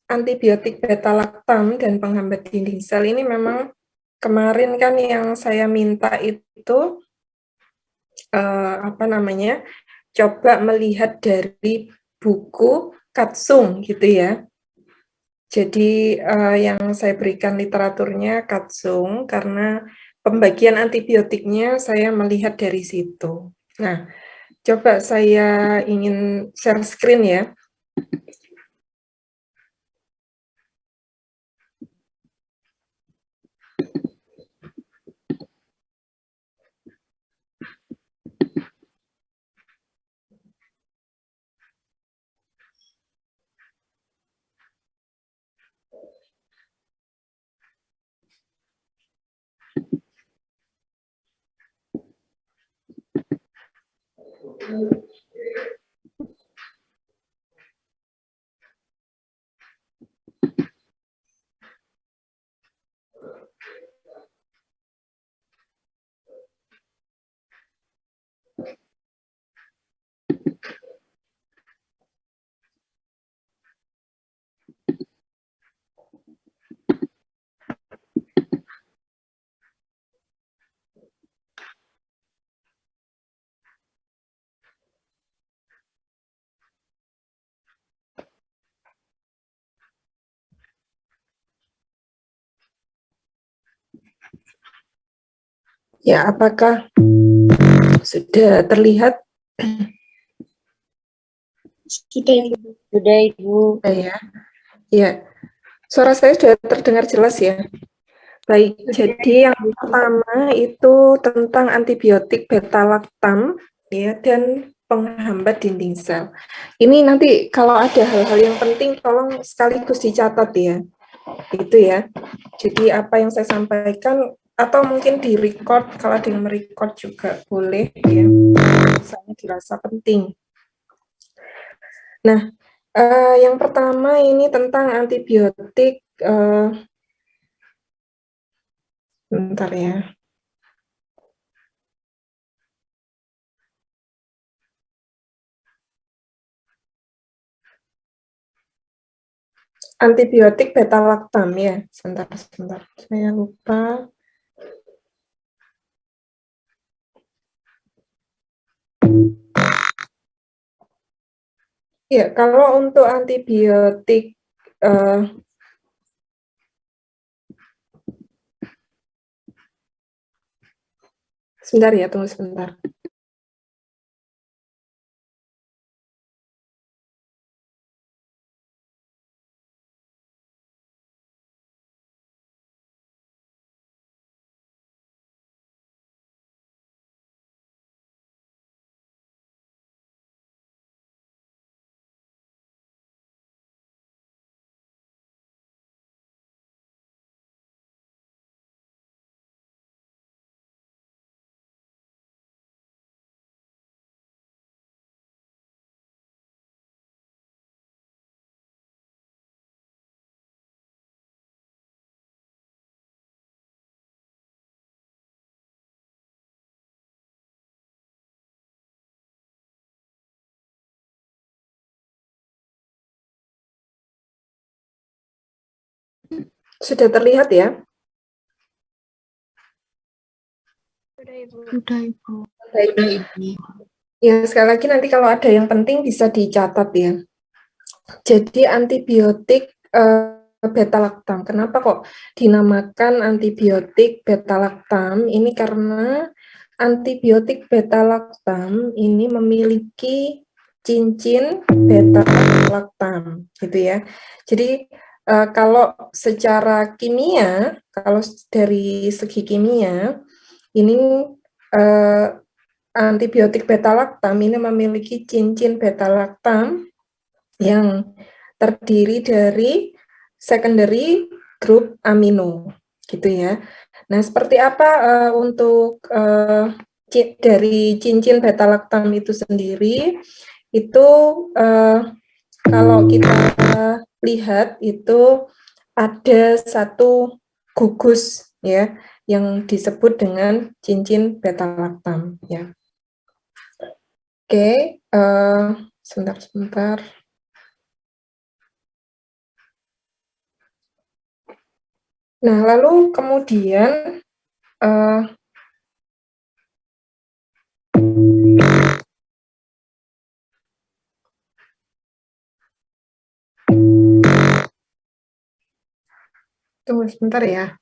antibiotik beta-laktam dan penghambat dinding sel ini memang kemarin kan yang saya minta itu coba melihat dari buku Katsung gitu ya. Jadi yang saya berikan literaturnya Katsung karena pembagian antibiotiknya saya melihat dari situ. Nah, coba saya ingin share screen ya. Ya, apakah sudah terlihat? Sudah Ibu. Ya, ya. Suara saya sudah terdengar jelas ya. Baik, jadi yang pertama itu tentang antibiotik beta-laktam ya dan penghambat dinding sel. Ini nanti kalau ada hal-hal yang penting tolong sekaligus dicatat ya. Itu ya. Jadi apa yang saya sampaikan atau mungkin di-record, kalau ada yang merecord juga boleh ya. Misalnya dirasa penting. Nah, yang pertama ini tentang antibiotik bentar ya. Antibiotik beta-laktam ya. Sebentar. Saya lupa. Ya, kalau untuk antibiotik sebentar ya, tunggu sebentar. Sudah terlihat ya? Sudah Ibu. Baik. Ya, sekali lagi nanti kalau ada yang penting bisa dicatat ya. Jadi antibiotik beta-laktam. Kenapa kok dinamakan antibiotik beta-laktam? Ini karena antibiotik beta-laktam ini memiliki cincin beta-laktam, gitu ya. Jadi kalau secara kimia, kalau dari segi kimia, ini antibiotik beta-laktam ini memiliki cincin beta-laktam yang terdiri dari secondary group amino, gitu ya. Nah, seperti apa untuk dari cincin beta-laktam itu sendiri? Itu kalau kita lihat itu ada satu gugus ya yang disebut dengan cincin beta-laktam ya. Oke, sebentar. Nah, lalu kemudian tunggu sebentar ya.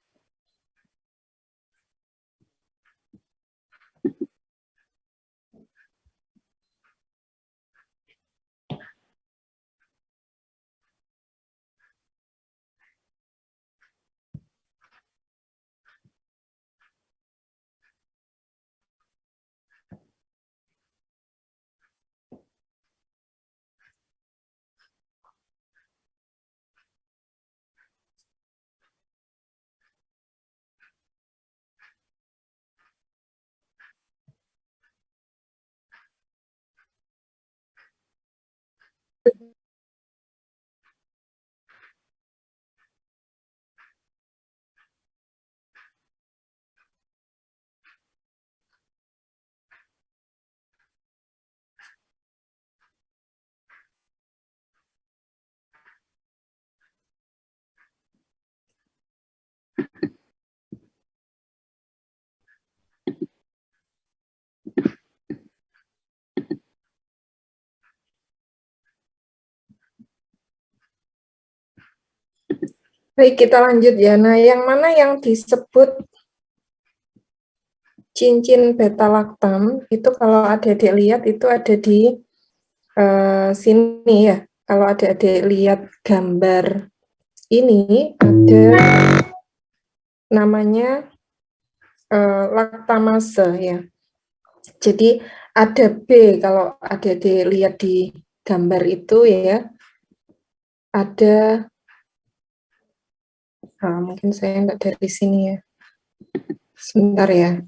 Baik, kita lanjut ya. Nah, yang mana yang disebut cincin beta laktam itu kalau adik-adik lihat itu ada di sini ya. Kalau adik-adik lihat gambar ini ada namanya laktamase ya. Jadi ada B kalau adik-adik lihat di gambar itu ya. Ada mungkin saya enggak dari sini ya. Sebentar ya.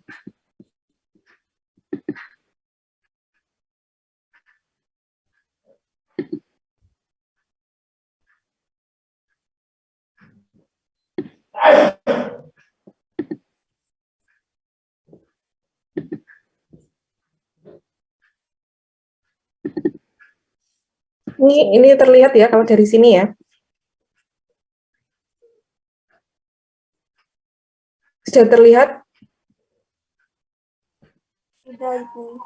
Ini terlihat ya kalau dari sini ya. Sudah terlihat? Sudah, Ibu.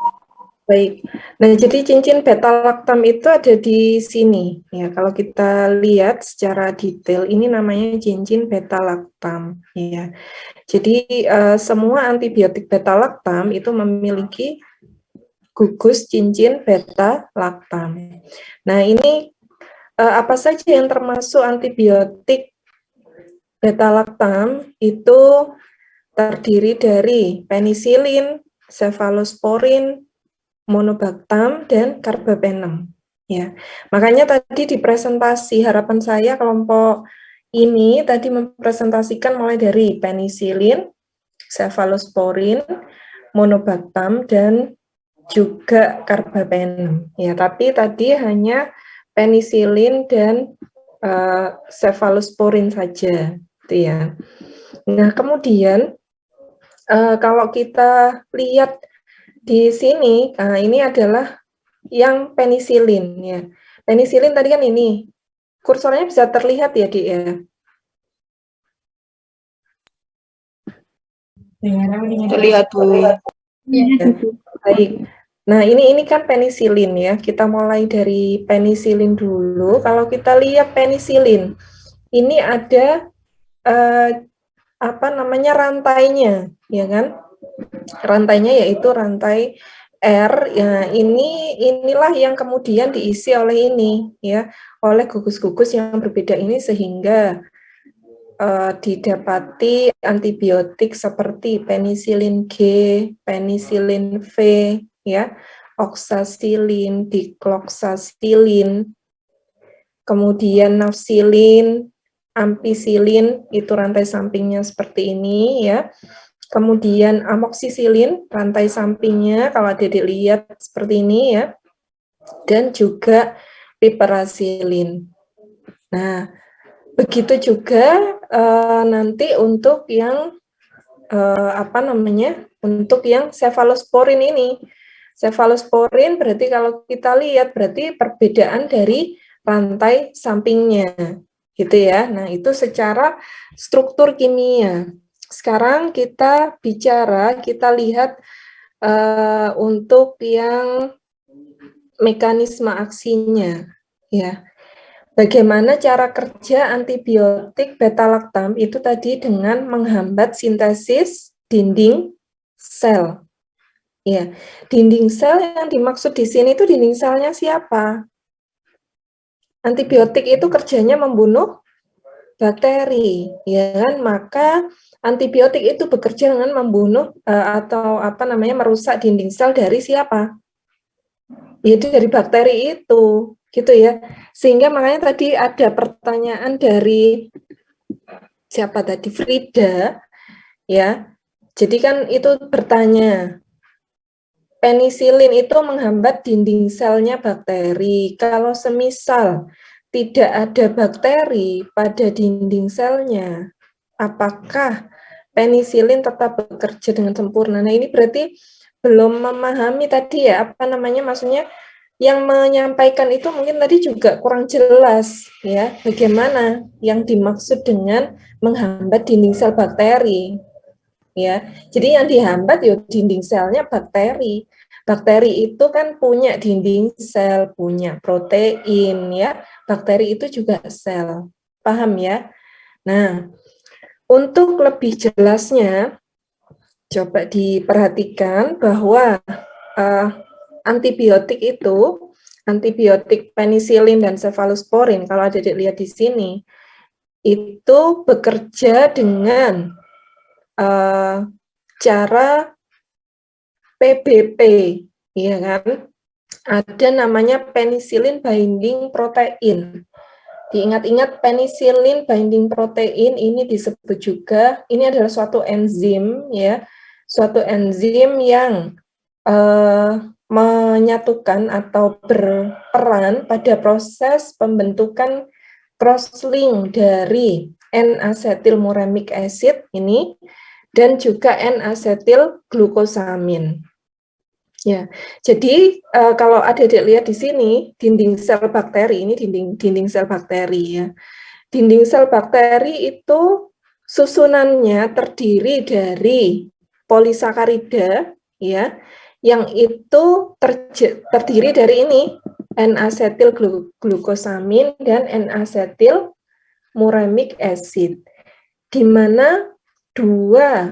Baik. Nah, jadi cincin beta laktam itu ada di sini. Ya, kalau kita lihat secara detail, ini namanya cincin beta laktam. Ya. Jadi, semua antibiotik beta laktam itu memiliki gugus cincin beta laktam. Nah, ini apa saja yang termasuk antibiotik beta laktam itu terdiri dari penisilin, cefalosporin, monobaktam, dan carbapenem. Ya, makanya tadi di presentasi harapan saya kelompok ini tadi mempresentasikan mulai dari penisilin, cefalosporin, monobaktam, dan juga carbapenem. Ya, tapi tadi hanya penisilin dan cefalosporin saja, gitu ya. Nah, kemudian kalau kita lihat di sini, ini adalah yang penisilin ya. Penisilin tadi kan ini, kursornya bisa terlihat ya, Dik ya? Terlihat, Bu. Ya, baik. Nah, ini kan penisilin ya. Kita mulai dari penisilin dulu. Kalau kita lihat penisilin, ini ada apa namanya rantainya, ya kan? Rantainya yaitu rantai R. Ya, inilah yang kemudian diisi oleh ini, ya, oleh gugus-gugus yang berbeda ini sehingga didapati antibiotik seperti penisilin G, penisilin V, ya, oksasilin, dikloxasilin, kemudian nafsilin, ampicillin, itu rantai sampingnya seperti ini ya. Kemudian amoksisilin, rantai sampingnya kalau ada dilihat seperti ini ya. Dan juga piperacillin. Nah, begitu juga nanti untuk yang apa namanya? Untuk yang cefalosporin ini. Cefalosporin berarti kalau kita lihat berarti perbedaan dari rantai sampingnya gitu ya. Nah, itu secara struktur kimia. Sekarang kita lihat untuk yang mekanisme aksinya, ya. Bagaimana cara kerja antibiotik beta-laktam itu tadi dengan menghambat sintesis dinding sel. Ya, dinding sel yang dimaksud di sini itu dinding selnya siapa? Antibiotik itu kerjanya membunuh bakteri, ya kan? Maka antibiotik itu bekerja dengan membunuh atau merusak dinding sel dari siapa? Yaitu dari bakteri itu, gitu ya. Sehingga makanya tadi ada pertanyaan dari siapa tadi, Frida, ya. Jadi kan itu bertanya, penisilin itu menghambat dinding selnya bakteri. Kalau semisal tidak ada bakteri pada dinding selnya, apakah penisilin tetap bekerja dengan sempurna? Nah, ini berarti belum memahami tadi ya, maksudnya yang menyampaikan itu mungkin tadi juga kurang jelas ya, bagaimana yang dimaksud dengan menghambat dinding sel bakteri. Ya, jadi yang dihambat ya dinding selnya bakteri. Bakteri itu kan punya dinding sel, punya protein ya. Bakteri itu juga sel. Paham ya? Nah, untuk lebih jelasnya coba diperhatikan bahwa antibiotik penisilin dan cefalosporin, kalau Adik lihat di sini, itu bekerja dengan cara PBP, ya kan? Ada namanya penicillin binding protein. Diingat-ingat penicillin binding protein ini disebut juga, ini adalah suatu enzim ya, suatu enzim yang menyatukan atau berperan pada proses pembentukan cross-link dari N-asetilmuramic acid ini dan juga N-asetil glukosamin. Ya, jadi kalau Adik-adik lihat di sini dinding sel bakteri ini dinding sel bakteri ya. Dinding sel bakteri itu susunannya terdiri dari polisakarida ya, yang itu terdiri dari ini N-asetil glukosamin dan N-asetil muramic acid, di mana dua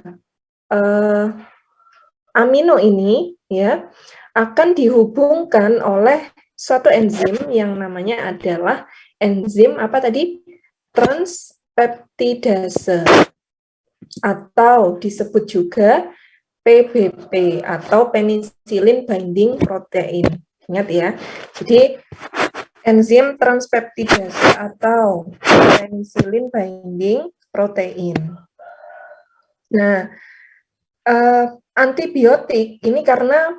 amino ini ya akan dihubungkan oleh suatu enzim yang namanya adalah enzim apa tadi? Transpeptidase atau disebut juga PBP atau penicillin binding protein. Ingat ya. Jadi enzim transpeptidase atau penicillin binding protein. Nah, antibiotik ini karena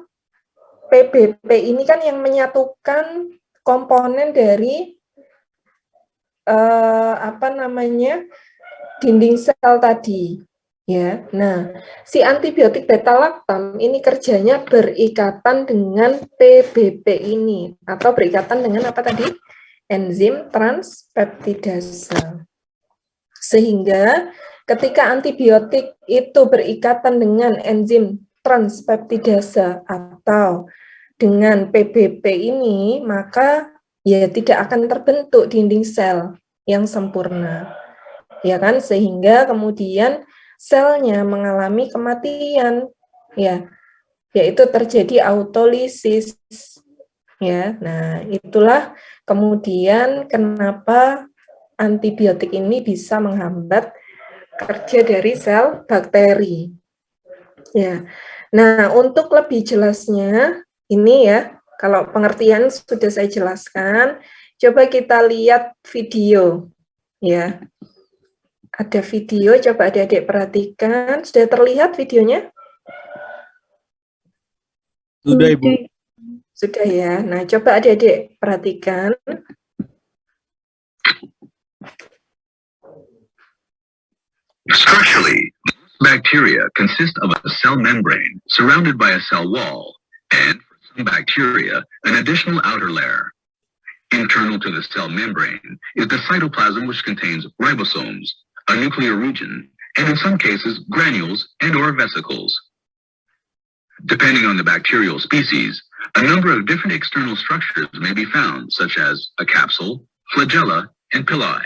PBP ini kan yang menyatukan komponen dari dinding sel tadi ya. Nah, si antibiotik beta-laktam ini kerjanya berikatan dengan PBP ini atau berikatan dengan apa tadi? Enzim transpeptidase. Sehingga ketika antibiotik itu berikatan dengan enzim transpeptidase atau dengan PBP ini, maka ya tidak akan terbentuk dinding sel yang sempurna. Ya kan, sehingga kemudian selnya mengalami kematian, ya, yaitu terjadi autolisis. Ya, nah itulah kemudian kenapa antibiotik ini bisa menghambat kerja dari sel bakteri. Ya. Nah, untuk lebih jelasnya ini ya, kalau pengertian sudah saya jelaskan, coba kita lihat video ya. Ada video, coba adik-adik perhatikan. Sudah terlihat videonya? Sudah, Ibu. Sudah ya. Nah, coba adik-adik perhatikan. Structurally, bacteria consist of a cell membrane surrounded by a cell wall, and for some bacteria, an additional outer layer. Internal to the cell membrane is the cytoplasm, which contains ribosomes, a nuclear region, and in some cases, granules and/or vesicles. Depending on the bacterial species, a number of different external structures may be found, such as a capsule, flagella, and pili.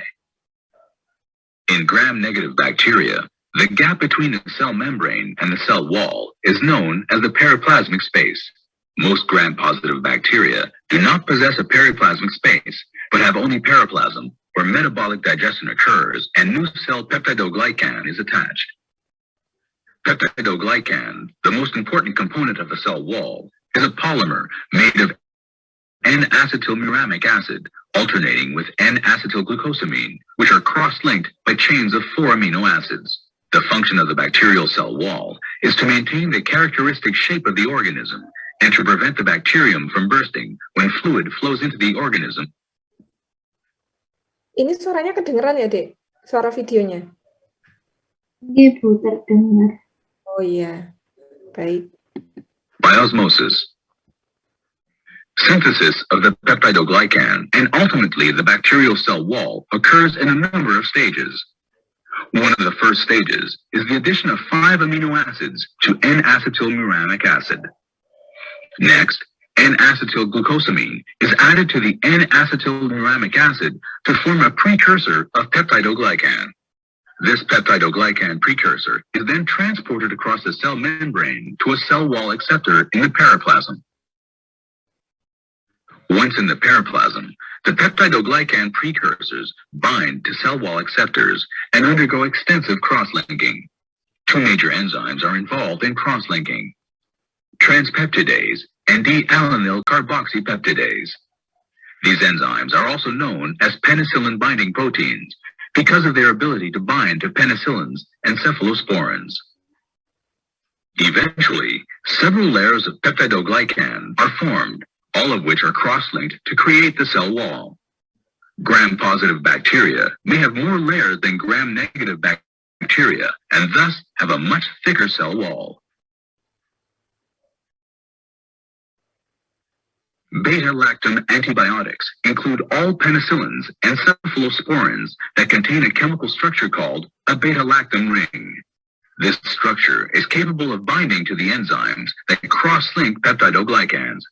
In gram-negative bacteria, the gap between the cell membrane and the cell wall is known as the periplasmic space. Most gram-positive bacteria do not possess a periplasmic space, but have only periplasm, where metabolic digestion occurs and new cell peptidoglycan is attached. Peptidoglycan, the most important component of the cell wall, is a polymer made of N-acetylmuramic acid, alternating with N-acetylglucosamine, which are cross-linked by chains of 4 amino acids. The function of the bacterial cell wall is to maintain the characteristic shape of the organism and to prevent the bacterium from bursting when fluid flows into the organism. Ini suaranya kedengeran ya, Dek? Suara videonya? Iya, Bu, terdengar. Oh iya, baik. By osmosis. Synthesis of the peptidoglycan and ultimately the bacterial cell wall occurs in a number of stages. One of the first stages is the addition of 5 amino acids to N-acetylmuramic acid. Next, N-acetylglucosamine is added to the N-acetylmuramic acid to form a precursor of peptidoglycan. This peptidoglycan precursor is then transported across the cell membrane to a cell wall acceptor in the periplasm. Once in the periplasm, the peptidoglycan precursors bind to cell wall acceptors and undergo extensive cross-linking. 2 major enzymes are involved in cross-linking: transpeptidase and D-alanine carboxypeptidase. These enzymes are also known as penicillin-binding proteins because of their ability to bind to penicillins and cephalosporins. Eventually, several layers of peptidoglycan are formed, all of which are cross-linked to create the cell wall. Gram-positive bacteria may have more layers than gram-negative bacteria and thus have a much thicker cell wall. Beta-lactam antibiotics include all penicillins and cephalosporins that contain a chemical structure called a beta-lactam ring. This structure is capable of binding to the enzymes that cross-link peptidoglycans.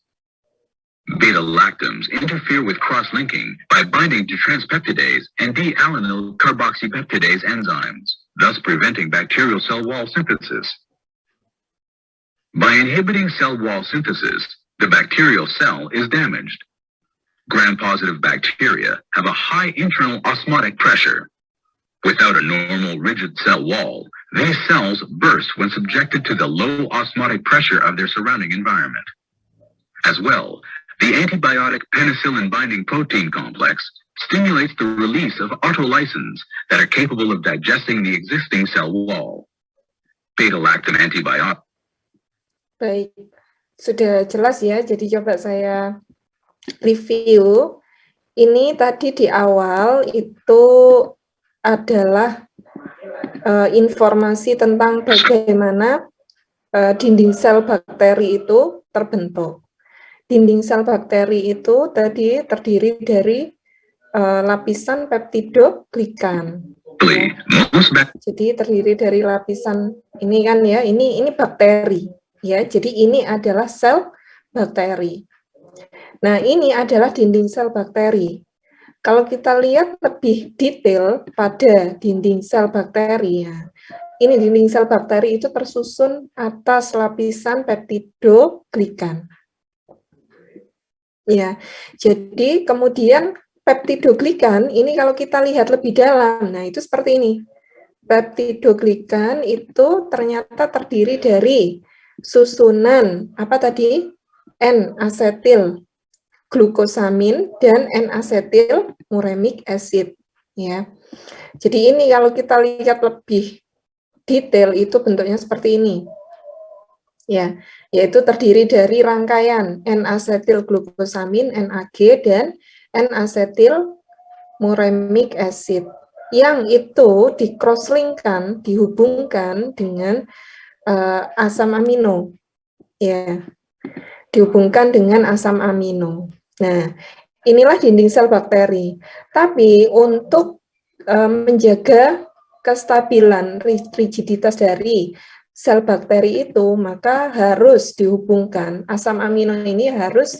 Beta-lactams interfere with cross-linking by binding to transpeptidase and D-alanine carboxypeptidase enzymes, thus preventing bacterial cell wall synthesis. By inhibiting cell wall synthesis, the bacterial cell is damaged. Gram-positive bacteria have a high internal osmotic pressure. Without a normal rigid cell wall, these cells burst when subjected to the low osmotic pressure of their surrounding environment. As well, the antibiotic penicillin-binding protein complex stimulates the release of autolysins that are capable of digesting the existing cell wall. Beta-lactam antibiotic. Baik, sudah jelas ya, jadi coba saya review. Ini tadi di awal itu adalah informasi tentang bagaimana dinding sel bakteri itu terbentuk. Dinding sel bakteri itu tadi terdiri dari lapisan peptidoglikan. Jadi terdiri dari lapisan ini kan ya, ini bakteri. Ya, jadi ini adalah sel bakteri. Nah, ini adalah dinding sel bakteri. Kalau kita lihat lebih detail pada dinding sel bakteri, ya, ini dinding sel bakteri itu tersusun atas lapisan peptidoglikan. Ya, jadi kemudian peptidoglikan ini kalau kita lihat lebih dalam, nah itu seperti ini. Peptidoglikan itu ternyata terdiri dari susunan apa tadi? N-asetil glukosamin dan N-asetil-muramic acid ya. Jadi ini kalau kita lihat lebih detail itu bentuknya seperti ini. Ya, yaitu terdiri dari rangkaian N-asetil-glukosamin NAG dan N-asetil-muramic acid yang itu di-cross-linkkan, dihubungkan dengan asam amino, ya, dihubungkan dengan asam amino. Nah, inilah dinding sel bakteri. Tapi untuk menjaga kestabilan rigiditas dari sel bakteri itu, maka harus dihubungkan, asam amino ini harus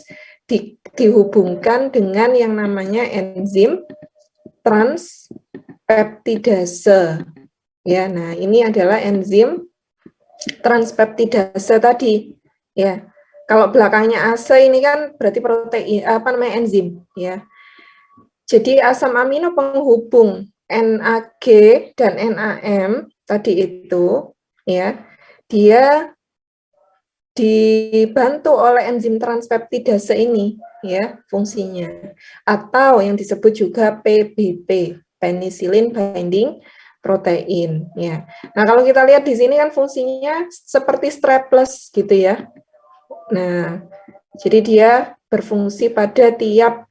dihubungkan dengan yang namanya enzim transpeptidase. Ya, nah ini adalah enzim transpeptidase tadi. Ya, kalau belakangnya ase ini kan berarti protein, apa namanya, enzim. Ya, jadi asam amino penghubung NAG dan NAM tadi itu, ya, dia dibantu oleh enzim transpeptidase ini, ya, fungsinya, atau yang disebut juga PBP, penicillin binding protein, ya. Nah, kalau kita lihat di sini kan fungsinya seperti strapless gitu ya. Nah, jadi dia berfungsi pada tiap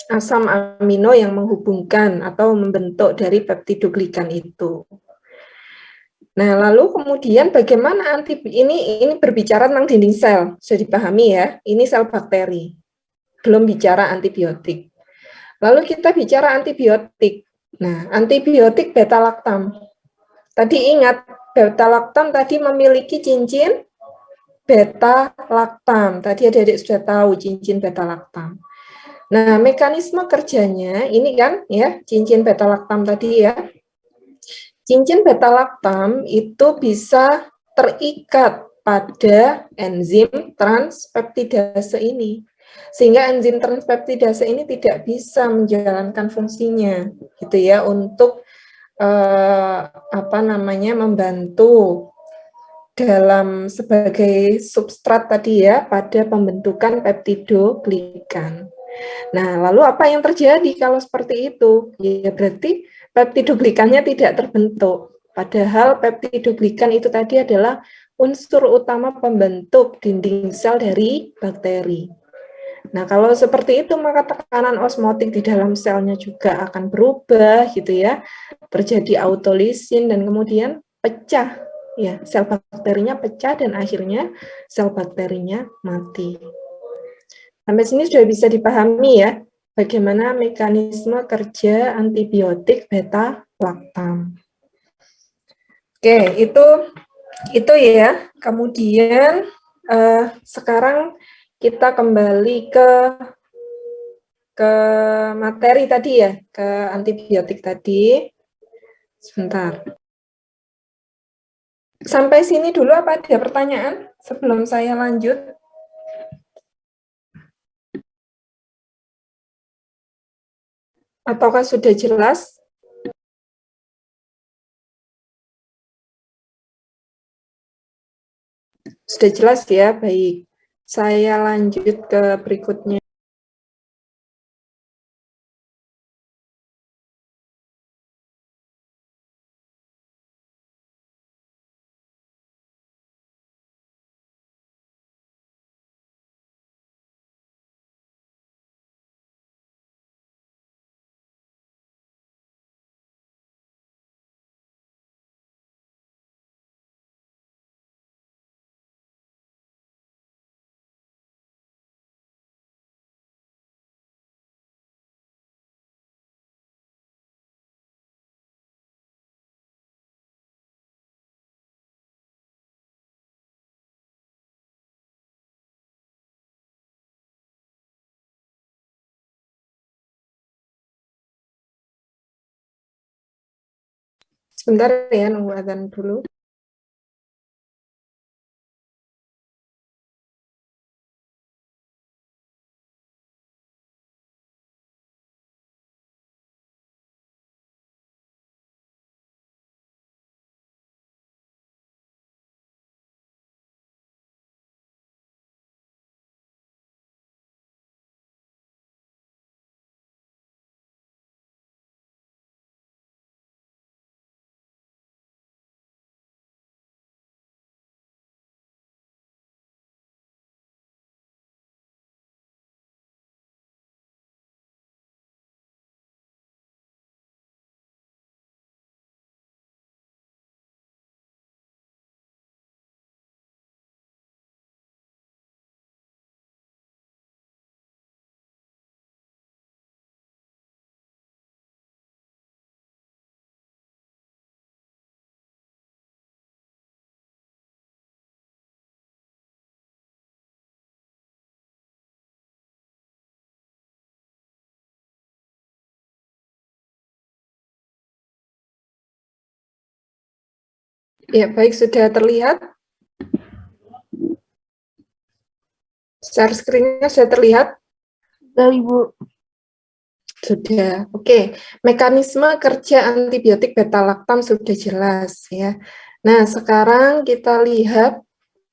asam amino yang menghubungkan atau membentuk dari peptidoglikan itu. Nah, lalu kemudian bagaimana ini berbicara tentang dinding sel, sudah dipahami ya, ini sel bakteri, belum bicara antibiotik. Lalu kita bicara antibiotik. Nah, antibiotik beta laktam. Tadi ingat, beta laktam tadi memiliki cincin beta laktam. Tadi adik-adik sudah tahu cincin beta laktam. Nah, mekanisme kerjanya ini kan ya, cincin beta laktam tadi ya. Cincin beta laktam itu bisa terikat pada enzim transpeptidase ini. Sehingga enzim transpeptidase ini tidak bisa menjalankan fungsinya gitu ya untuk membantu dalam sebagai substrat tadi ya pada pembentukan peptidoglikan. Nah, lalu apa yang terjadi kalau seperti itu? Ya berarti peptidoglikannya tidak terbentuk. Padahal peptidoglikan itu tadi adalah unsur utama pembentuk dinding sel dari bakteri. Nah, kalau seperti itu maka tekanan osmotik di dalam selnya juga akan berubah gitu ya. Terjadi autolisin dan kemudian pecah ya, sel bakterinya pecah dan akhirnya sel bakterinya mati. Sampai sini sudah bisa dipahami ya, bagaimana mekanisme kerja antibiotik beta laktam. Oke, itu ya. Kemudian sekarang kita kembali ke materi tadi ya, ke antibiotik tadi. Sebentar. Sampai sini dulu apa ada pertanyaan sebelum saya lanjut? Ataukah sudah jelas? Sudah jelas ya, baik. Saya lanjut ke berikutnya. Sebentar ya, nunggu adzan dulu. Ya, baik, sudah terlihat. Share screen-nya sudah terlihat? Sudah, Ibu. Sudah. Oke. Mekanisme kerja antibiotik beta-laktam sudah jelas ya. Nah, sekarang kita lihat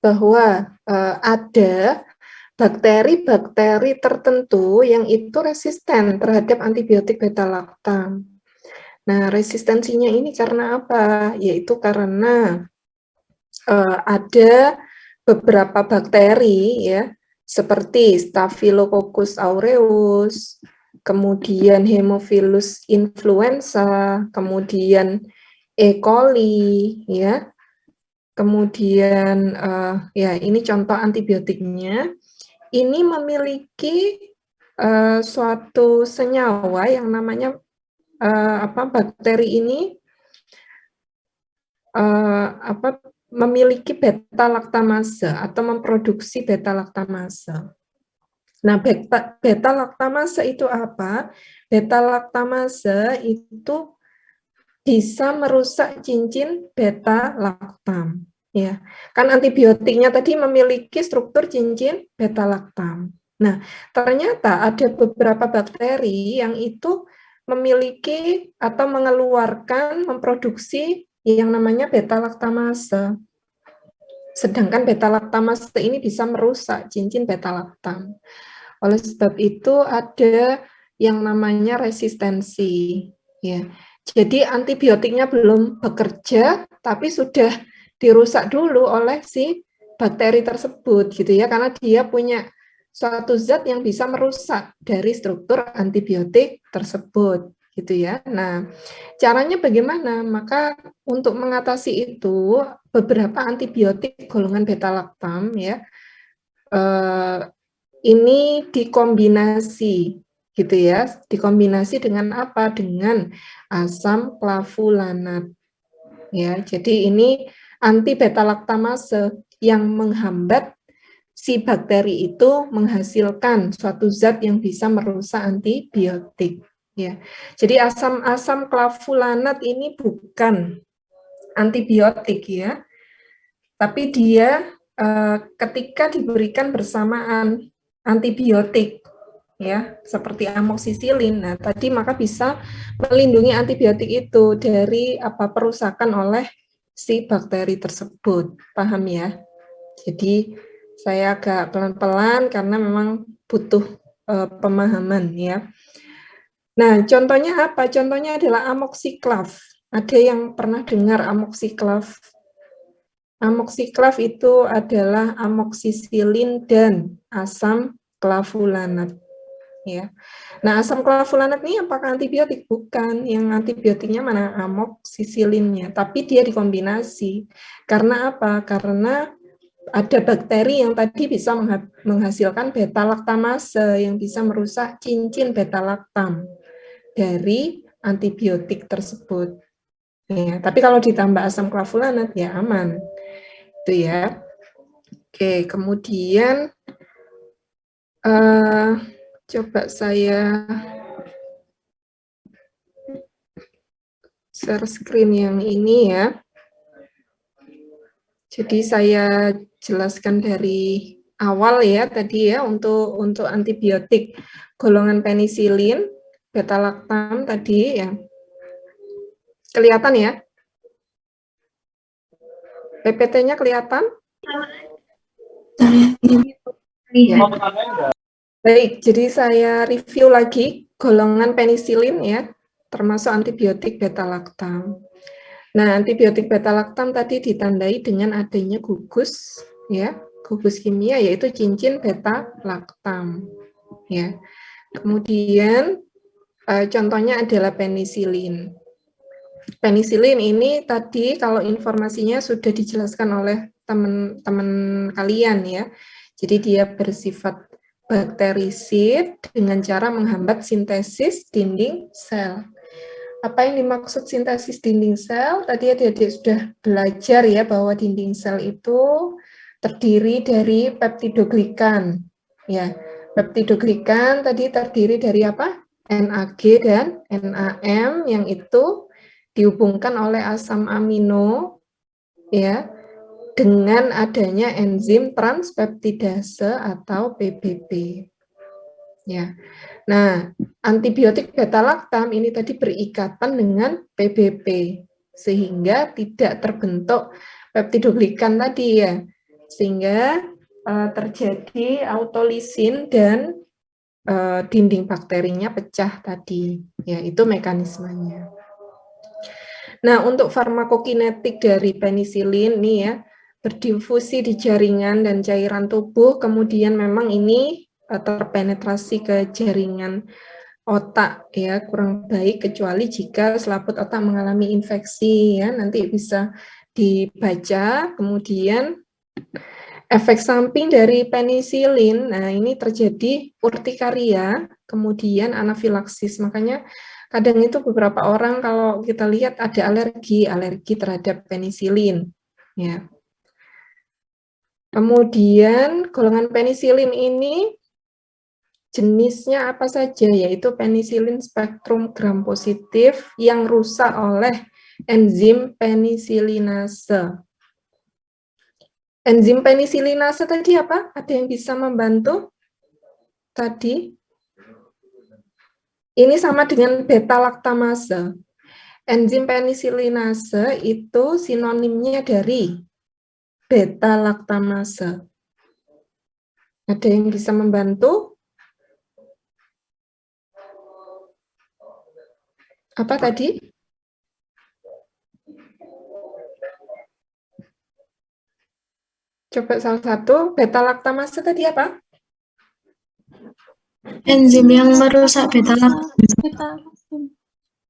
bahwa ada bakteri-bakteri tertentu yang itu resisten terhadap antibiotik beta-laktam. Nah, resistensinya ini karena apa? Yaitu karena ada beberapa bakteri ya, seperti Staphylococcus aureus, kemudian Haemophilus influenza, kemudian E. coli ya. Kemudian ya ini contoh antibiotiknya. Ini memiliki suatu senyawa yang namanya bakteri ini memiliki beta-laktamase atau memproduksi beta-laktamase. Nah, beta-laktamase itu apa? Beta-laktamase itu bisa merusak cincin beta-laktam. Ya, kan antibiotiknya tadi memiliki struktur cincin beta-laktam. Nah, ternyata ada beberapa bakteri yang itu memiliki atau mengeluarkan, memproduksi yang namanya beta-laktamase. Sedangkan beta-laktamase ini bisa merusak cincin beta-laktam. Oleh sebab itu ada yang namanya resistensi. Ya. Jadi antibiotiknya belum bekerja, tapi sudah dirusak dulu oleh si bakteri tersebut, gitu ya, karena dia punya suatu zat yang bisa merusak dari struktur antibiotik tersebut, gitu ya. Nah, caranya bagaimana? Maka untuk mengatasi itu, beberapa antibiotik golongan beta-laktam ya, ini dikombinasi, gitu ya, dikombinasi dengan apa? Dengan asam clavulanat. Ya, jadi ini anti beta-laktamase yang menghambat si bakteri itu menghasilkan suatu zat yang bisa merusak antibiotik. Ya, jadi asam clavulanat ini bukan antibiotik ya, tapi dia ketika diberikan bersamaan antibiotik ya seperti amoksisilin, nah tadi maka bisa melindungi antibiotik itu dari perusakan oleh si bakteri tersebut, paham ya? Jadi saya agak pelan-pelan karena memang butuh pemahaman ya. Nah, contohnya apa? Contohnya adalah amoksiklav. Ada yang pernah dengar amoksiklav? Amoksiklav itu adalah amoksisilin dan asam clavulanat. Ya. Nah, asam clavulanat ini apakah antibiotik? Bukan. Yang antibiotiknya mana? Amoksisilinnya. Tapi dia dikombinasi. Karena apa? Karena ada bakteri yang tadi bisa menghasilkan beta-laktamase yang bisa merusak cincin beta-laktam dari antibiotik tersebut. Ya, tapi kalau ditambah asam clavulanat ya aman. Itu ya. Oke, kemudian coba saya share screen yang ini ya. Jadi saya jelaskan dari awal ya tadi ya untuk antibiotik golongan penisilin, beta-laktam tadi ya. Kelihatan ya? PPT-nya kelihatan? Ya. Baik, jadi saya review lagi golongan penisilin ya, termasuk antibiotik beta-laktam. Nah, antibiotik beta-laktam tadi ditandai dengan adanya gugus ya, gugus kimia yaitu cincin beta-laktam ya. Kemudian contohnya adalah penisilin. Penisilin ini tadi kalau informasinya sudah dijelaskan oleh teman-teman kalian ya. Jadi dia bersifat bakterisid dengan cara menghambat sintesis dinding sel. Apa yang dimaksud sintesis dinding sel? Tadi adik-adik sudah belajar ya bahwa dinding sel itu terdiri dari peptidoglikan. Ya, peptidoglikan tadi terdiri dari apa? NAG dan NAM yang itu dihubungkan oleh asam amino ya, dengan adanya enzim transpeptidase atau PBB. Ya. Nah, antibiotik beta-laktam ini tadi berikatan dengan PBB sehingga tidak terbentuk peptidoglikan tadi ya. Sehingga terjadi autolisin dan dinding bakterinya pecah tadi. Ya, itu mekanismenya. Nah, untuk farmakokinetik dari penisilin nih ya, berdifusi di jaringan dan cairan tubuh, kemudian memang ini terpenetrasi ke jaringan otak ya, kurang baik kecuali jika selaput otak mengalami infeksi ya, nanti bisa dibaca. Kemudian efek samping dari penisilin, nah ini terjadi urtikaria, kemudian anafilaksis. Makanya kadang itu beberapa orang kalau kita lihat ada alergi terhadap penisilin. Ya. Kemudian golongan penisilin ini jenisnya apa saja, yaitu penisilin spektrum gram positif yang rusak oleh enzim penisilinase. Enzim penisilinase tadi apa? Ada yang bisa membantu? Tadi ini sama dengan beta-laktamase. Enzim penisilinase itu sinonimnya dari beta-laktamase. Ada yang bisa membantu? Apa tadi? Coba salah satu, beta-laktamase tadi apa? Enzim yang merusak beta-laktam.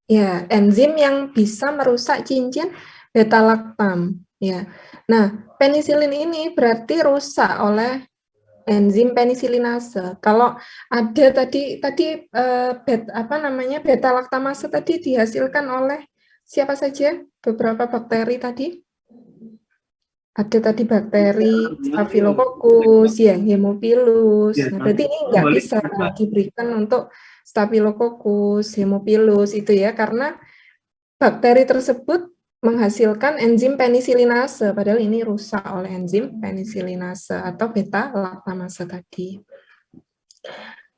Ya, enzim yang bisa merusak cincin beta-laktam. Ya. Nah, penisilin ini berarti rusak oleh enzim penisilinase. Kalau ada tadi beta-laktamase tadi dihasilkan oleh siapa saja? Beberapa bakteri tadi. Ada tadi bakteri Staphylococcus, ya, Haemophilus. Nah, berarti ini nggak bisa diberikan untuk Staphylococcus, Haemophilus itu ya, karena bakteri tersebut menghasilkan enzim penisilinase, padahal ini rusak oleh enzim penisilinase atau beta-laktamase tadi.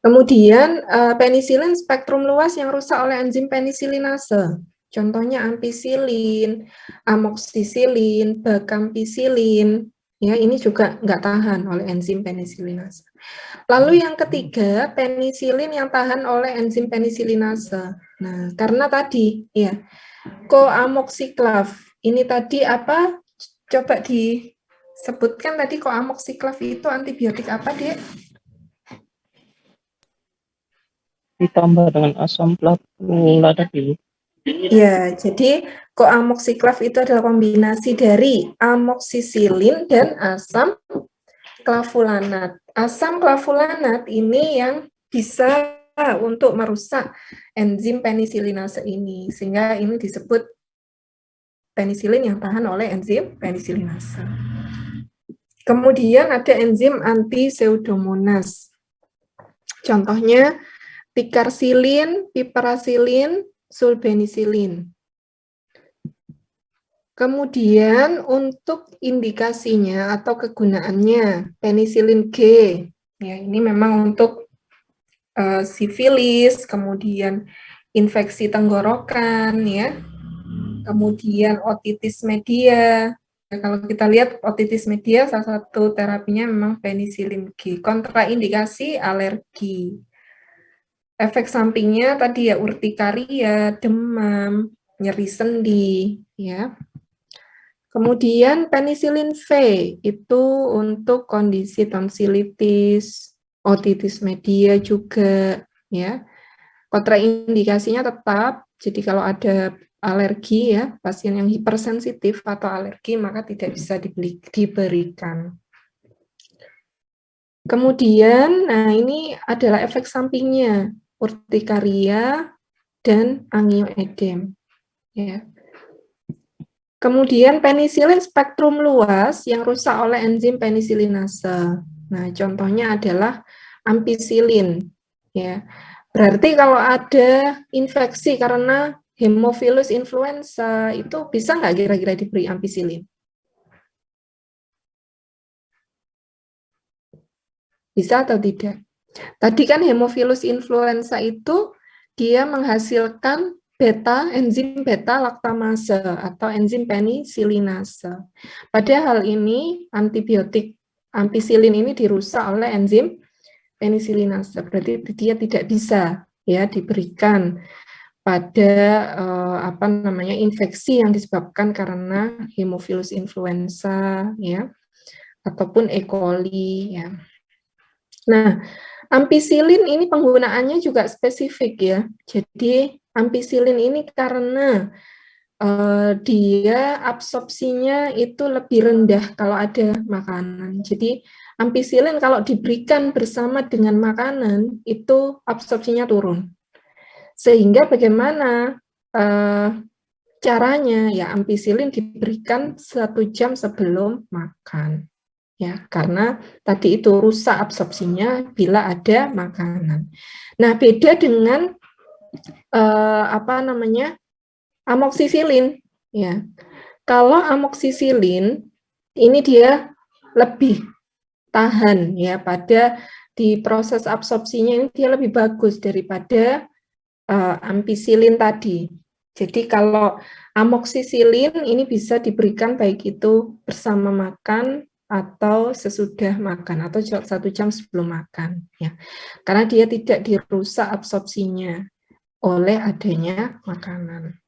Kemudian penisilin spektrum luas yang rusak oleh enzim penisilinase. Contohnya ampicillin, amoxicillin, bacampisilin, ya ini juga nggak tahan oleh enzim penisilinase. Lalu yang ketiga, penisilin yang tahan oleh enzim penisilinase. Nah, karena tadi ya koamoxiclav ini tadi apa? Coba disebutkan tadi koamoxiclav itu antibiotik apa, Dek? Ditambah dengan asam plavula tadi. Ya, jadi koamoxiclav itu adalah kombinasi dari amoxicillin dan asam klavulanat. Asam klavulanat ini yang bisa untuk merusak enzim penisilinase ini, sehingga ini disebut penisilin yang tahan oleh enzim penisilinase. Kemudian ada enzim anti-pseudomonas. Contohnya picarcillin, piperacillin, sulbenisilin. Kemudian untuk indikasinya atau kegunaannya penisilin G, ya ini memang untuk sifilis, kemudian infeksi tenggorokan, ya, kemudian otitis media. Ya, kalau kita lihat otitis media, salah satu terapinya memang penisilin G. Kontraindikasi alergi. Efek sampingnya tadi ya urtikaria, demam, nyeri sendi, ya. Kemudian penisilin V itu untuk kondisi tonsilitis, otitis media juga, ya. Kontraindikasinya tetap, jadi kalau ada alergi ya, pasien yang hipersensitif atau alergi maka tidak bisa diberikan. Kemudian, nah ini adalah efek sampingnya, urtikaria dan angioedem, ya. Kemudian penisilin spektrum luas yang rusak oleh enzim penisilinase. Nah, contohnya adalah ampicillin. Ya, berarti kalau ada infeksi karena Haemophilus influenza itu bisa nggak kira-kira diberi ampicillin? Bisa atau tidak? Tadi kan Haemophilus influenza itu dia menghasilkan enzim beta laktamase atau enzim penisilinase. Pada hal ini antibiotik ampicillin ini dirusak oleh enzim penisilinase. Berarti dia tidak bisa ya diberikan pada infeksi yang disebabkan karena Haemophilus influenza ya ataupun E. coli ya. Nah, ampicillin ini penggunaannya juga spesifik ya. Jadi ampicillin ini karena dia absorpsinya itu lebih rendah kalau ada makanan. Jadi ampicillin kalau diberikan bersama dengan makanan itu absorpsinya turun. Sehingga bagaimana caranya ya ampicillin diberikan 1 jam sebelum makan. Ya, karena tadi itu rusak absorpsinya bila ada makanan. Nah, beda dengan amoksisilin ya. Kalau amoksisilin ini dia lebih tahan ya pada di proses absorpsinya ini dia lebih bagus daripada ampicillin tadi. Jadi kalau amoksisilin ini bisa diberikan baik itu bersama makan atau sesudah makan atau 1 jam sebelum makan ya. Karena dia tidak dirusak absorpsinya oleh adanya makanan.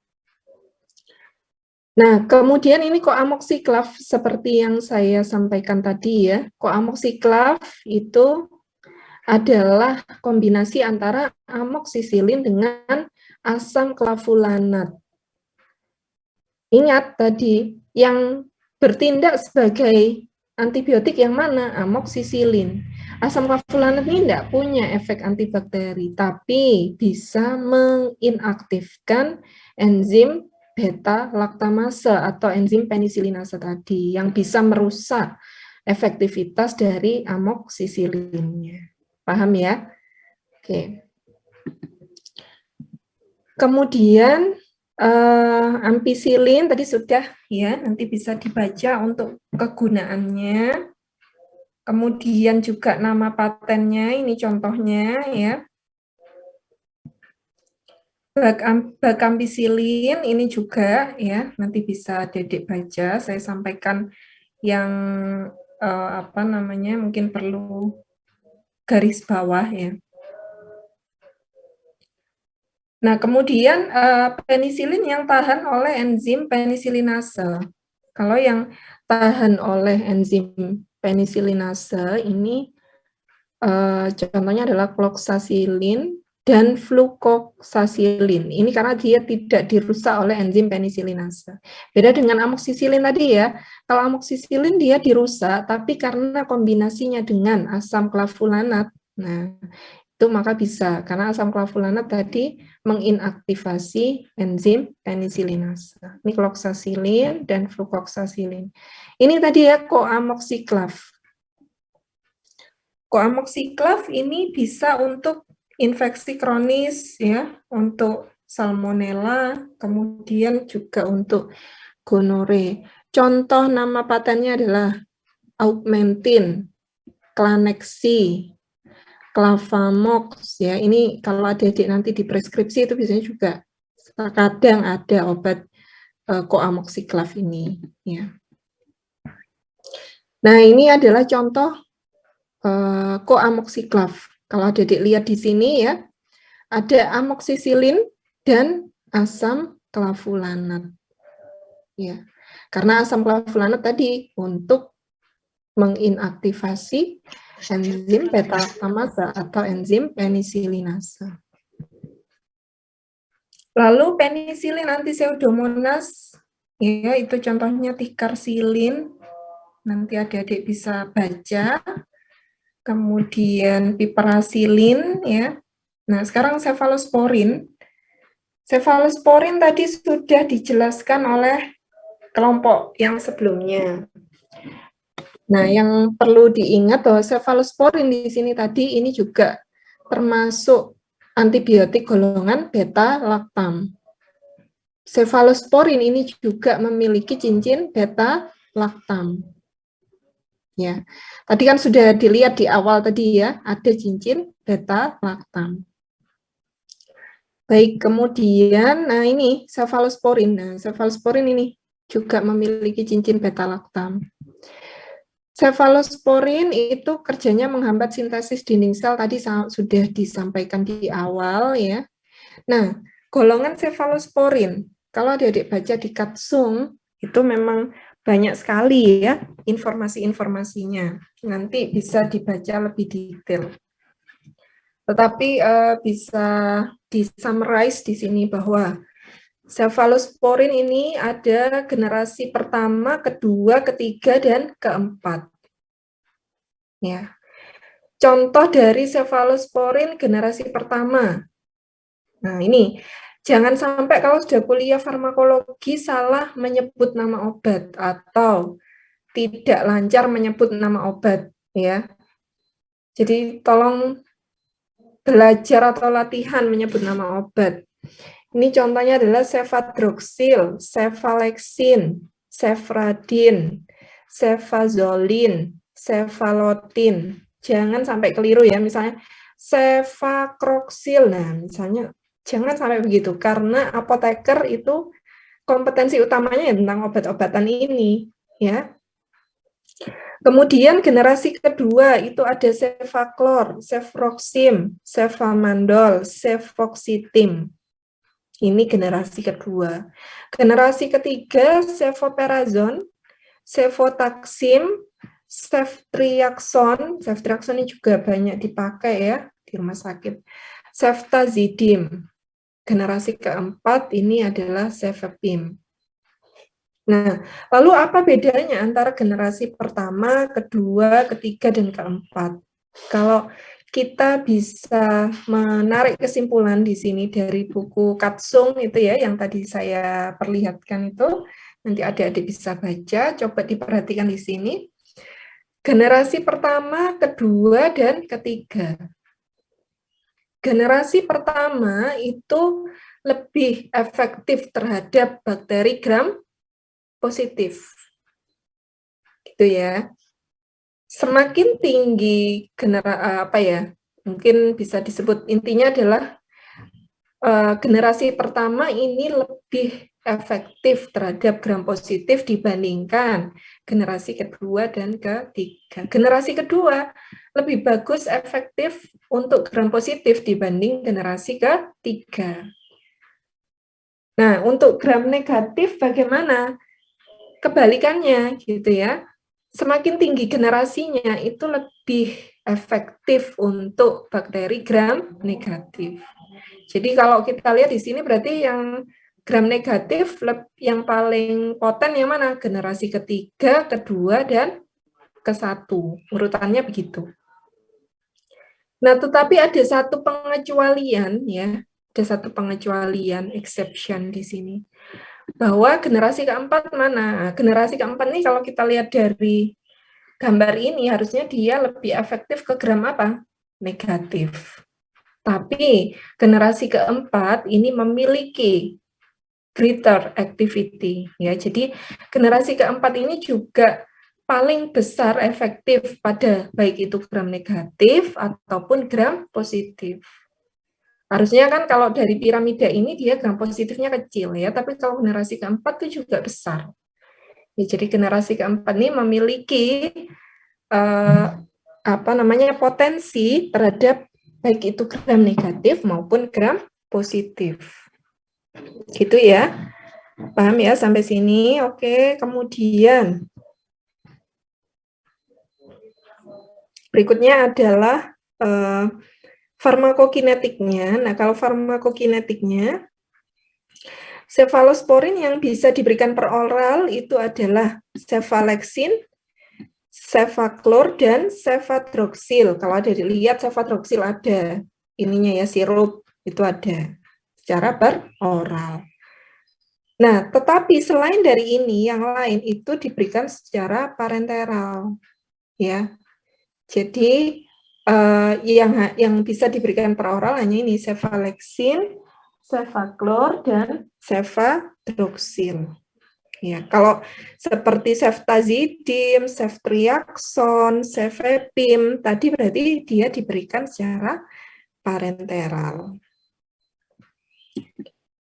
Nah, kemudian ini koamoksiklav seperti yang saya sampaikan tadi ya. Koamoksiklav itu adalah kombinasi antara amoksisilin dengan asam klavulanat. Ingat tadi, yang bertindak sebagai antibiotik yang mana? Amoksisilin. Asam klavulanat ini tidak punya efek antibakteri, tapi bisa menginaktifkan enzim beta laktamase atau enzim penisilinase tadi, yang bisa merusak efektivitas dari amoksisilinnya. Paham ya? Oke. Kemudian ampicillin tadi sudah ya, nanti bisa dibaca untuk kegunaannya. Kemudian juga nama patennya, ini contohnya ya. Bacampisilin ini juga ya, nanti bisa Dedek baca. Saya sampaikan yang mungkin perlu garis bawah ya. Nah, kemudian penisilin yang tahan oleh enzim penisilinase. Kalau yang tahan oleh enzim penisilinase ini contohnya adalah kloxacillin dan flukoxacillin. Ini karena dia tidak dirusak oleh enzim penisilinase. Beda dengan amoksisilin tadi ya. Kalau amoksisilin dia dirusak, tapi karena kombinasinya dengan asam klavulanat, nah itu maka bisa, karena asam klavulanat tadi menginaktivasi enzim penisilinase. Ini kloxacillin dan flukoxacillin. Ini tadi ya koamoksiklav. Koamoksiklav ini bisa untuk infeksi kronis ya, untuk salmonella, kemudian juga untuk gonore. Contoh nama patennya adalah Augmentin, Clanexi, Clavamox ya. Ini kalau adik-adik nanti di preskripsi itu biasanya juga kadang ada obat koamoksiklav ini ya. Nah, ini adalah contoh koamoksiklav. Kalau adik-adik lihat di sini ya, ada amoksisilin dan asam klavulanat. Ya. Karena asam klavulanat tadi untuk menginaktivasi enzim beta laktamase atau enzim penisilinase. Lalu penisilin antipseudomonas, ya itu contohnya tikarsilin. Nanti adik-adik bisa baca. Kemudian piperacillin ya. Nah, sekarang cefalosporin. Cefalosporin tadi sudah dijelaskan oleh kelompok yang sebelumnya. Nah, yang perlu diingat bahwa cefalosporin di sini tadi ini juga termasuk antibiotik golongan beta laktam. Cefalosporin ini juga memiliki cincin beta laktam. Ya, tadi kan sudah dilihat di awal tadi ya, ada cincin beta laktam. Baik, kemudian, nah ini cefalosporin. Nah, cefalosporin ini juga memiliki cincin beta laktam. Cefalosporin itu kerjanya menghambat sintesis dinding sel, tadi sudah disampaikan di awal ya. Nah, golongan cefalosporin, kalau adik-adik baca di Katsung, itu memang banyak sekali ya informasi-informasinya. Nanti bisa dibaca lebih detail. Tetapi bisa di-summarize di sini bahwa cefalosporin ini ada generasi pertama, kedua, ketiga, dan keempat. Ya. Contoh dari cefalosporin generasi pertama. Nah, ini jangan sampai kalau sudah kuliah farmakologi salah menyebut nama obat atau tidak lancar menyebut nama obat ya. Jadi tolong belajar atau latihan menyebut nama obat. Ini contohnya adalah cefadroxil, cefalexin, cefradin, cefazolin, cefalotin. Jangan sampai keliru ya, misalnya cefacroxil. Nah, misalnya jangan sampai begitu karena apoteker itu kompetensi utamanya ya tentang obat-obatan ini, ya. Kemudian generasi kedua itu ada cefaclor, cefroxim, cefamandol, cefoxitim. Ini generasi kedua. Generasi ketiga cefoperazon, cefotaxim, ceftriaxon. Ceftriaxon ini juga banyak dipakai ya di rumah sakit. Ceftazidim. Generasi keempat ini adalah cefepim. Nah, lalu apa bedanya antara generasi pertama, kedua, ketiga, dan keempat? Kalau kita bisa menarik kesimpulan di sini dari buku Katsung itu ya, yang tadi saya perlihatkan itu, nanti adik-adik bisa baca, coba diperhatikan di sini. Generasi pertama, kedua, dan ketiga. Generasi pertama itu lebih efektif terhadap bakteri gram positif, gitu ya. Semakin tinggi mungkin bisa disebut intinya adalah generasi pertama ini lebih efektif terhadap gram positif dibandingkan generasi kedua dan ketiga. Generasi kedua lebih bagus efektif untuk gram positif dibanding generasi ketiga. Nah, untuk gram negatif bagaimana? Kebalikannya gitu ya, semakin tinggi generasinya itu lebih efektif untuk bakteri gram negatif. Jadi kalau kita lihat di sini berarti yang gram negatif yang paling poten yang mana? Generasi ketiga, kedua, dan ke-1. Urutannya begitu. Nah, tetapi ada satu pengecualian ya, ada satu pengecualian exception di sini. Bahwa generasi keempat mana? Generasi keempat nih kalau kita lihat dari gambar ini harusnya dia lebih efektif ke gram apa? Negatif. Tapi generasi keempat ini memiliki greater activity ya. Jadi generasi keempat ini juga paling besar efektif pada baik itu gram negatif ataupun gram positif. Harusnya kan kalau dari piramida ini dia gram positifnya kecil ya, tapi kalau generasi keempat itu juga besar. Ya, jadi generasi keempat ini memiliki potensi terhadap baik itu gram negatif maupun gram positif. Gitu ya. Paham ya sampai sini? Oke, kemudian berikutnya adalah farmakokinetiknya. Nah, kalau farmakokinetiknya, cefalosporin yang bisa diberikan per oral itu adalah cefalexin, cefaclor, dan cefadroxil. Kalau ada dilihat cefadroxil ada ininya ya, sirup itu ada secara per oral. Nah, tetapi selain dari ini, yang lain itu diberikan secara parenteral, ya. Jadi yang bisa diberikan per oral hanya ini cefalexin, cefaclor, dan cefadroxil. Ya, kalau seperti ceftazidime, ceftriaxone, cefepime, tadi berarti dia diberikan secara parenteral.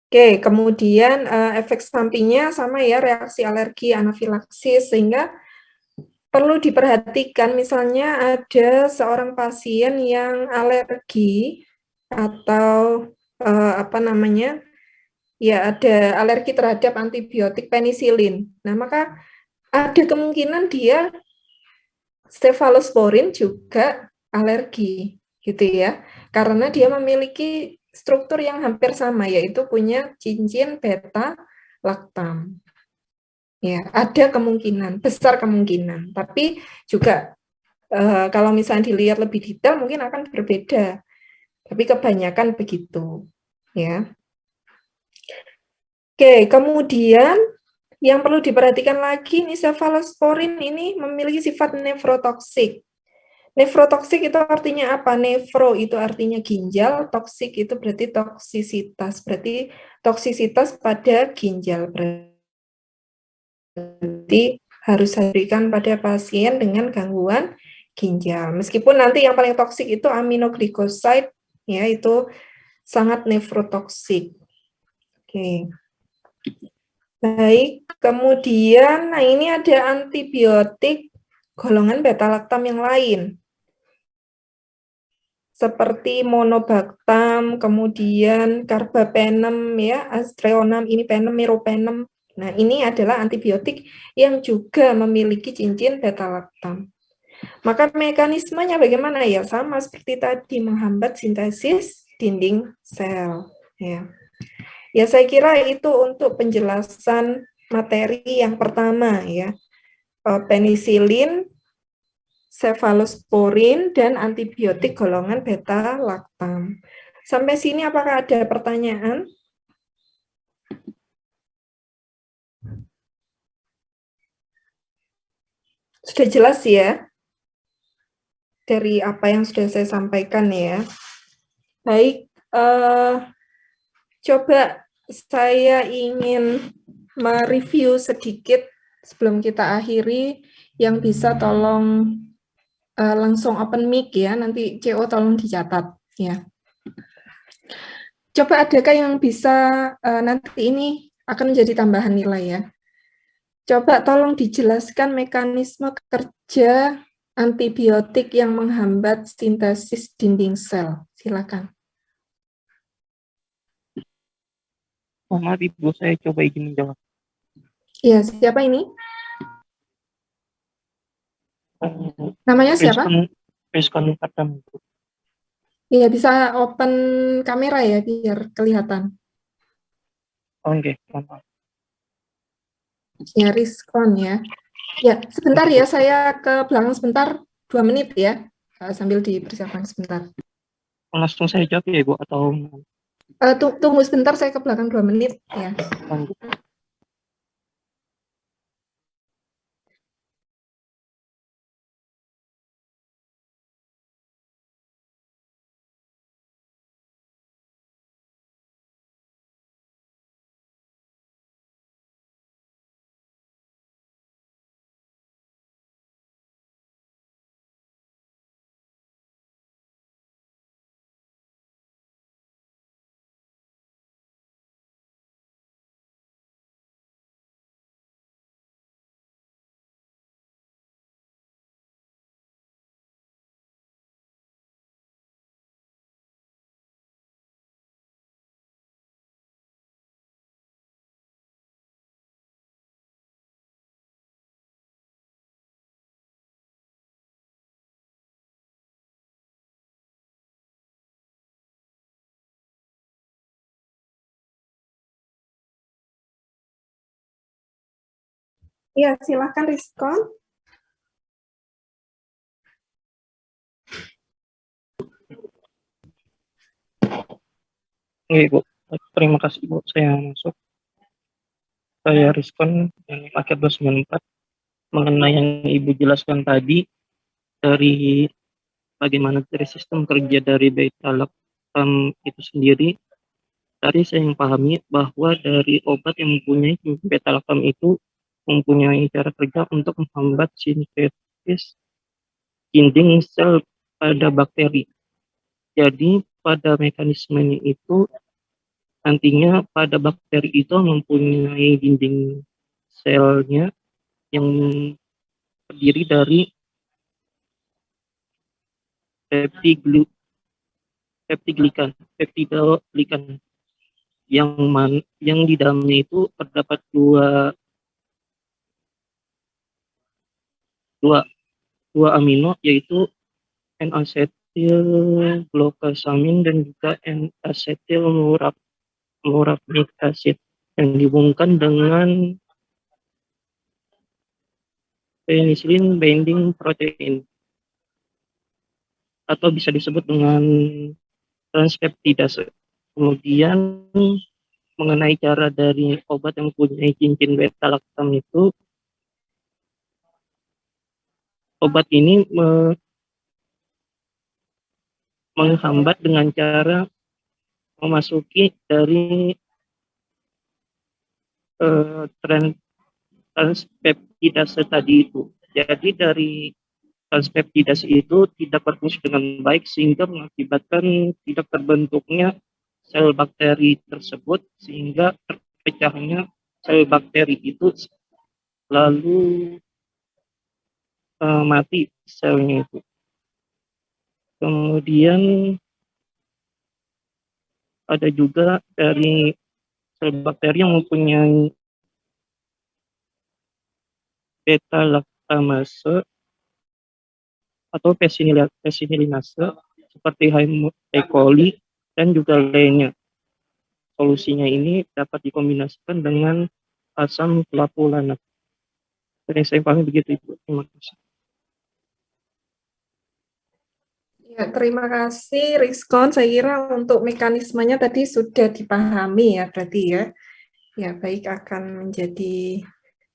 Oke, kemudian efek sampingnya sama ya, reaksi alergi, anafilaksis, sehingga perlu diperhatikan misalnya ada seorang pasien yang alergi atau apa namanya, ya ada alergi terhadap antibiotik penisilin. Nah, maka ada kemungkinan dia cefalosporin juga alergi, gitu ya. Karena dia memiliki struktur yang hampir sama, yaitu punya cincin beta laktam. Ya, ada kemungkinan, besar kemungkinan. Tapi juga kalau misalnya dilihat lebih detail mungkin akan berbeda. Tapi kebanyakan begitu, ya. Oke, kemudian yang perlu diperhatikan lagi, nih cefalosporin ini memiliki sifat nefrotoksik. Nefrotoksik itu artinya apa? Nefro itu artinya ginjal, toksik itu berarti toksisitas. Berarti toksisitas pada ginjal. Berarti harus diberikan pada pasien dengan gangguan ginjal. Meskipun nanti yang paling toksik itu aminoglycoside, ya itu sangat nefrotoksik. Oke. Baik, kemudian nah ini ada antibiotik golongan beta laktam yang lain. Seperti monobactam, kemudian carbapenem ya, aztreonam, imipenem, meropenem. Nah, ini adalah antibiotik yang juga memiliki cincin beta laktam. Maka mekanismenya bagaimana ya? Sama seperti tadi, menghambat sintesis dinding sel. Ya, saya kira itu untuk penjelasan materi yang pertama ya. Penisilin, cefalosporin, dan antibiotik golongan beta laktam. Sampai sini apakah ada pertanyaan? Sudah jelas ya? Dari apa yang sudah saya sampaikan ya. Baik, coba saya ingin mereview sedikit sebelum kita akhiri, yang bisa tolong langsung open mic ya, nanti CO tolong dicatat ya. Coba adakah yang bisa nanti ini akan menjadi tambahan nilai ya. Coba tolong dijelaskan mekanisme kerja antibiotik yang menghambat sintesis dinding sel. Silakan. Oh, maaf Ibu, saya coba izin menjawab. Iya, siapa ini? Namanya siapa? Rizkon Kadam. Iya, bisa open kamera ya, biar kelihatan. Oke, maaf. Ya, Rizkon ya. Ya, sebentar ya, saya ke belakang sebentar, 2 menit ya, sambil dipersiapkan sebentar. Langsung saya jawab ya Ibu, atau Tunggu sebentar, saya ke belakang 2 menit ya. lanjut? Iya, silakan Rizkon. Oke Ibu, terima kasih Ibu, saya masuk. Saya Rizkon, yang paket 294, mengenai yang Ibu jelaskan tadi, dari bagaimana dari sistem kerja dari beta laktam itu sendiri. tadi saya yang pahami bahwa dari obat yang mempunyai beta-lactam itu mempunyai cara kerja untuk menghambat sintesis dinding sel pada bakteri. Jadi pada mekanismenya itu nantinya pada bakteri itu mempunyai dinding selnya yang terdiri dari peptiglikan yang di dalamnya itu terdapat dua amino, yaitu N-asetilglucosamin dan juga N-asetilmuramic acid yang dihubungkan dengan penicillin binding protein atau bisa disebut dengan transpeptidase. Kemudian mengenai cara dari obat yang mempunyai cincin beta-lactam itu, obat ini menghambat dengan cara memasuki dari transpeptidase tadi itu. Jadi dari transpeptidase itu tidak berfungsi dengan baik sehingga mengakibatkan tidak terbentuknya sel bakteri tersebut, sehingga terpecahnya sel bakteri itu lalu mati selnya itu. Kemudian ada juga dari sel bakteri yang mempunyai beta-lactamase atau pesilinase seperti E. coli dan juga lainnya. Solusinya ini dapat dikombinasikan dengan asam clavulanat. Jadi saya pahami begitu, Ibu. Terima kasih. Ya, terima kasih Rizkon. Saya kira untuk mekanismenya tadi sudah dipahami ya berarti ya. Ya, baik, akan menjadi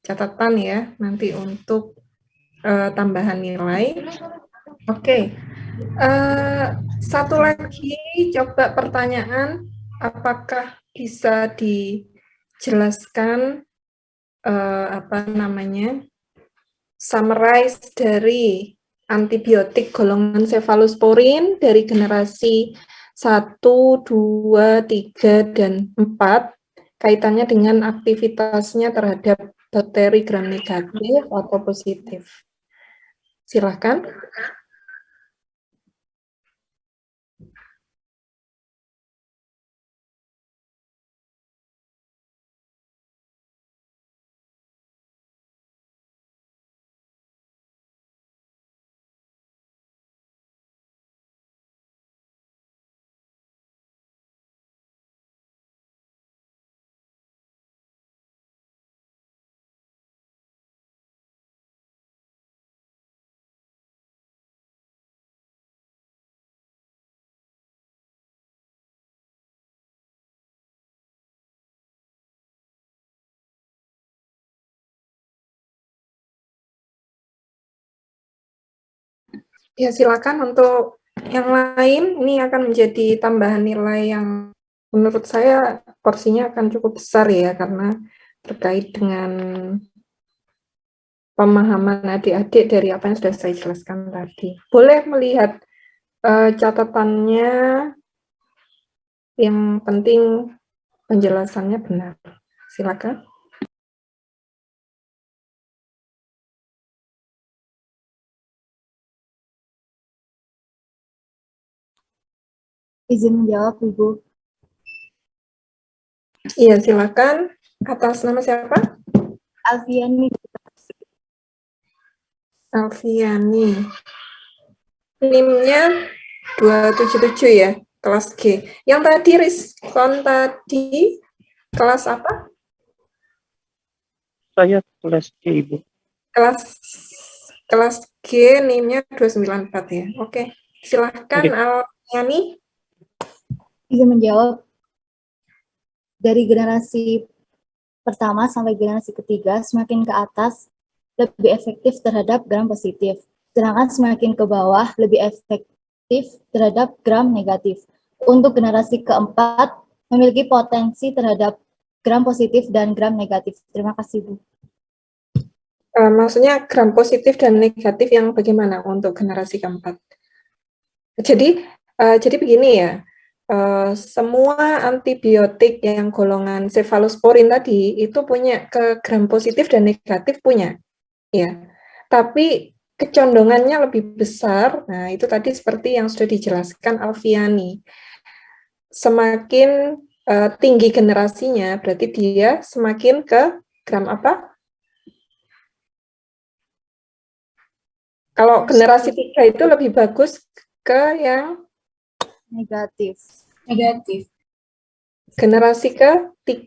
catatan ya nanti untuk tambahan nilai. Oke. Satu lagi coba pertanyaan, apakah bisa dijelaskan summarize dari antibiotik golongan cefalosporin dari generasi 1, 2, 3, dan 4 kaitannya dengan aktivitasnya terhadap bakteri gram negatif atau positif. Silakan. Ya, silakan untuk yang lain. Ini akan menjadi tambahan nilai yang menurut saya porsinya akan cukup besar ya, karena terkait dengan pemahaman adik-adik dari apa yang sudah saya jelaskan tadi. Boleh melihat catatannya, yang penting penjelasannya benar. Silakan. Izin menjawab, Ibu. Iya, silakan. Atas nama siapa? Alfiani. Alfiani. NIM-nya 277 ya, kelas G. Yang tadi Rizkon tadi kelas apa? Saya kelas G, Ibu. Kelas G, NIM-nya 294 ya. Oke, silahkan Alfiani. Izin menjawab. Dari generasi pertama sampai generasi ketiga, semakin ke atas lebih efektif terhadap gram positif. Sedangkan semakin ke bawah lebih efektif terhadap gram negatif. Untuk generasi keempat, memiliki potensi terhadap gram positif dan gram negatif. Terima kasih, Bu. Maksudnya gram positif dan negatif yang bagaimana untuk generasi keempat? Jadi begini ya, semua antibiotik yang golongan cefalosporin tadi itu punya ke gram positif dan negatif punya, ya. Tapi kecondongannya lebih besar. Nah, itu tadi seperti yang sudah dijelaskan Alfiani. Semakin tinggi generasinya, berarti dia semakin ke gram apa? Kalau generasi 3 itu lebih bagus ke yang Negatif. generasi ke-3,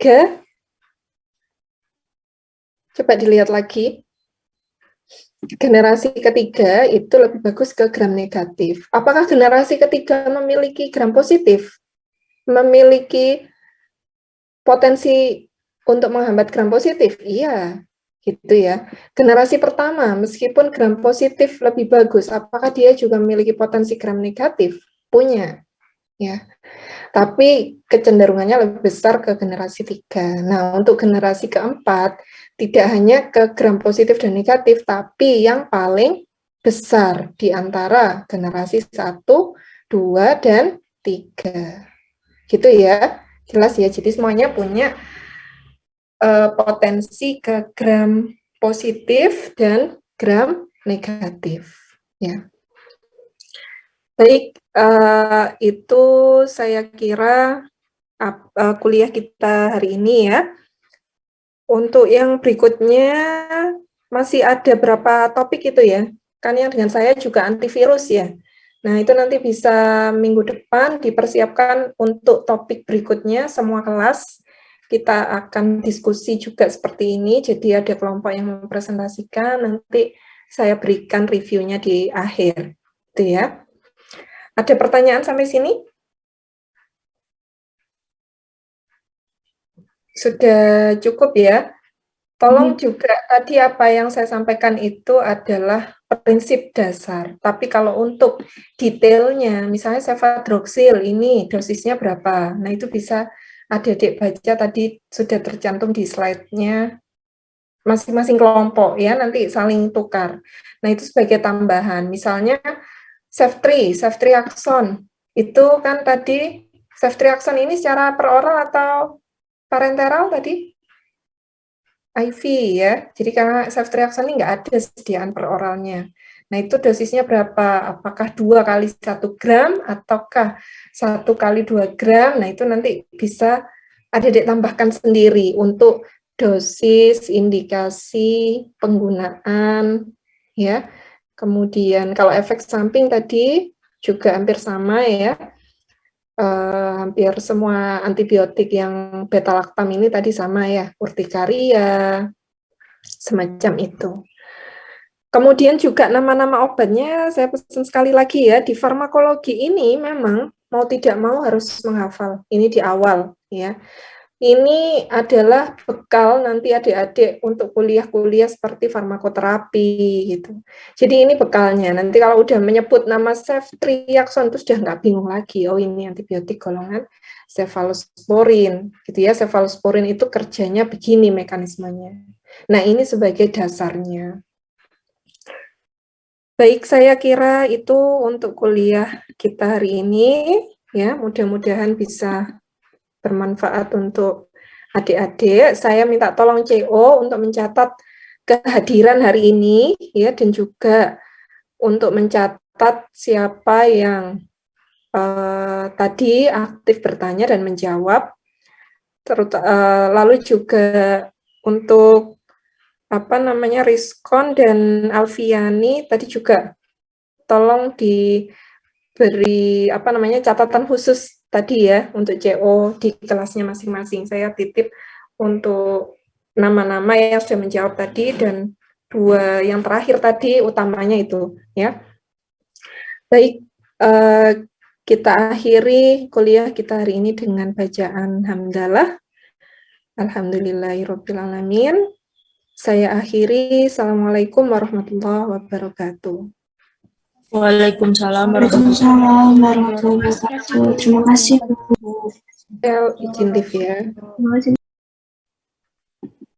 coba dilihat lagi. Generasi ketiga itu lebih bagus ke gram negatif. Apakah generasi ketiga memiliki gram positif? Memiliki potensi untuk menghambat gram positif? Iya, gitu ya. Generasi pertama, meskipun gram positif lebih bagus, apakah dia juga memiliki potensi gram negatif? Punya, ya. Tapi kecenderungannya lebih besar ke generasi 3. Nah, untuk generasi keempat, tidak hanya ke gram positif dan negatif, tapi yang paling besar di antara generasi 1, 2, dan 3. Gitu ya, jelas ya. Jadi semuanya punya potensi ke gram positif dan gram negatif. Ya. Baik, itu saya kira kuliah kita hari ini ya. Untuk yang berikutnya masih ada berapa topik itu ya? Kan yang dengan saya juga antivirus ya. Nah, itu nanti bisa minggu depan dipersiapkan untuk topik berikutnya semua kelas. Kita akan diskusi juga seperti ini, jadi ada kelompok yang mempresentasikan, nanti saya berikan reviewnya di akhir. Itu ya. Ada pertanyaan sampai sini? Sudah cukup ya. Tolong juga tadi apa yang saya sampaikan itu adalah prinsip dasar. Tapi kalau untuk detailnya, misalnya cefadroxil ini dosisnya berapa? Nah, itu bisa adik-adik baca tadi sudah tercantum di slide-nya masing-masing kelompok ya, nanti saling tukar. Nah, itu sebagai tambahan. Misalnya ceftriaxone. Itu kan tadi ceftriaxone ini secara peroral atau parenteral tadi? IV ya, jadi karena ceftriaxone ini nggak ada sediaan per oralnya. Nah, itu dosisnya berapa? Apakah 2 kali 1 gram, ataukah 1 kali 2 gram? Nah, itu nanti bisa adik-adik tambahkan sendiri untuk dosis, indikasi, penggunaan, ya. Kemudian kalau efek samping tadi juga hampir sama ya. Hampir semua antibiotik yang beta-laktam ini tadi sama ya, urtikaria, semacam itu. Kemudian juga nama-nama obatnya saya pesan sekali lagi ya, di farmakologi ini memang mau tidak mau harus menghafal, ini di awal ya. Ini adalah bekal nanti adik-adik untuk kuliah-kuliah seperti farmakoterapi gitu. Jadi ini bekalnya. Nanti kalau udah menyebut nama ceftriaxone itu sudah nggak bingung lagi. Oh, ini antibiotik golongan cefalosporin gitu ya. Cefalosporin itu kerjanya begini mekanismenya. Nah, ini sebagai dasarnya. Baik, saya kira itu untuk kuliah kita hari ini ya. Mudah-mudahan bisa bermanfaat untuk adik-adik. Saya minta tolong CO untuk mencatat kehadiran hari ini ya, dan juga untuk mencatat siapa yang tadi aktif bertanya dan menjawab. Lalu juga untuk Rizkon dan Alfiani tadi juga tolong diberi catatan khusus tadi ya untuk CO di kelasnya masing-masing. Saya titip untuk nama-nama yang sudah menjawab tadi dan 2 yang terakhir tadi utamanya itu ya. Baik, kita akhiri kuliah kita hari ini dengan bacaan hamdalah. Alhamdulillahirabbil alamin. Saya akhiri. Assalamualaikum warahmatullahi wabarakatuh. Waalaikumsalam Waalaikumsalam warahmatullahi wabarakatuh. Terima kasih, Bu. Izin live ya. Terima kasih.